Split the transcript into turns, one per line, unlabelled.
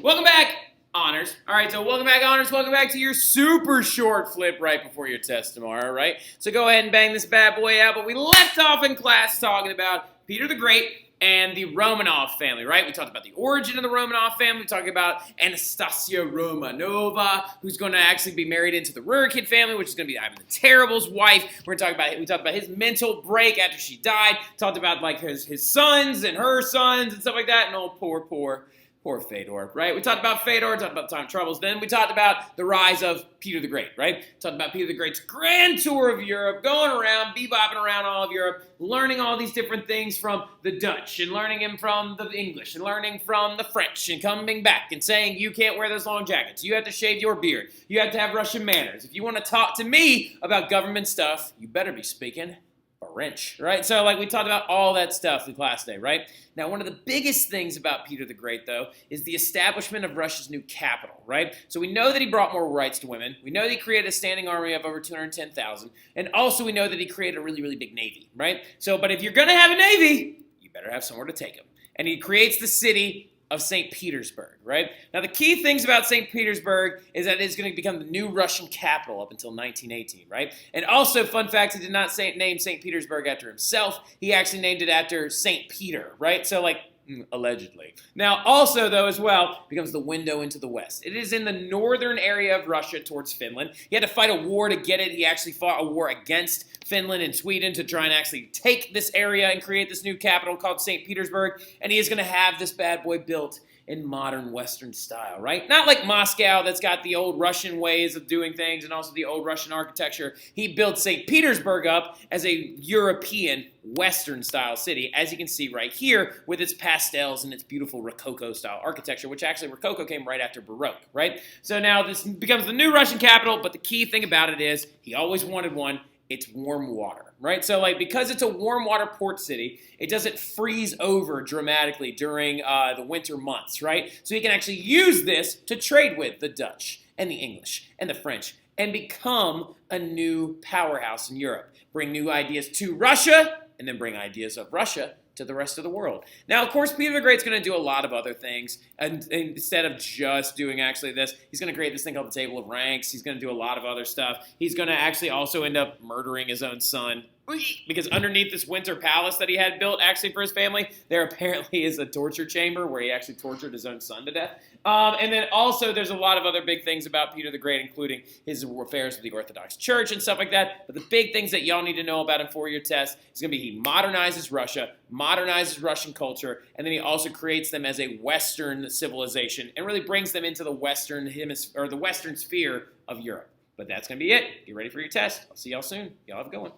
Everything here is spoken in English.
Welcome back, Honors. All right, so welcome back, Honors. Welcome back to your super short flip right before your test tomorrow, right? So go ahead and bang this bad boy out. But we left off in class talking about Peter the Great and the Romanov family, right? We talked about the origin of the Romanov family. We talked about Anastasia Romanova, who's going to actually be married into the Rurikid family, which is going to be Ivan the Terrible's wife. We talked about his mental break after she died. Talked about like his sons and her sons and stuff like that. And oh, poor Fedor, right? We talked about Fedor, talked about the time of troubles. Then we talked about the rise of Peter the Great, right? Talked about Peter the Great's grand tour of Europe, going around, bebopping around all of Europe, learning all these different things from the Dutch, and learning him from the English, and learning from the French, and coming back and saying, you can't wear those long jackets. You have to shave your beard. You have to have Russian manners. If you want to talk to me about government stuff, you better be speaking French, right? So like we talked about all that stuff in class today, right? Now, one of the biggest things about Peter the Great, though, is the establishment of Russia's new capital, right? So we know that he brought more rights to women. We know that he created a standing army of over 210,000. And also we know that he created a really, really big navy, right? So, but if you're going to have a navy, you better have somewhere to take him. And he creates the city of St. Petersburg, right? Now, the key things about St. Petersburg is that it's going to become the new Russian capital up until 1918, right? And also, fun fact, he did not name St. Petersburg after himself. He actually named it after St. Peter, right? So, like, allegedly. Now, also, though, as well, becomes the window into the West. It is in the northern area of Russia towards Finland. He had to fight a war to get it. He actually fought a war against Finland and Sweden to try and actually take this area and create this new capital called St. Petersburg. And he is going to have this bad boy built in modern Western style, right? Not like Moscow that's got the old Russian ways of doing things and also the old Russian architecture. He built St. Petersburg up as a European Western style city, as you can see right here with its pastels and its beautiful Rococo style architecture, which actually Rococo came right after Baroque, right? So now this becomes the new Russian capital, but the key thing about it is he always wanted one. It's warm water, right? So like because it's a warm water port city, it doesn't freeze over dramatically during the winter months, right? So you can actually use this to trade with the Dutch and the English and the French and become a new powerhouse in Europe. Bring new ideas to Russia and then bring ideas of Russia to the rest of the world. Now, of course, Peter the Great's going to do a lot of other things. And instead of just doing actually this, he's going to create this thing called the Table of Ranks. He's going to do a lot of other stuff. He's going to actually also end up murdering his own son. Because underneath this winter palace that he had built actually for his family, there apparently is a torture chamber where he actually tortured his own son to death. And then also there's a lot of other big things about Peter the Great, including his affairs with the Orthodox Church and stuff like that. But the big things that y'all need to know about him for your test is going to be he modernizes Russia, modernizes Russian culture, and then he also creates them as a Western civilization and really brings them into the Western hemisphere or the Western sphere of Europe. But that's going to be it. Get ready for your test. I'll see y'all soon. Y'all have a good one.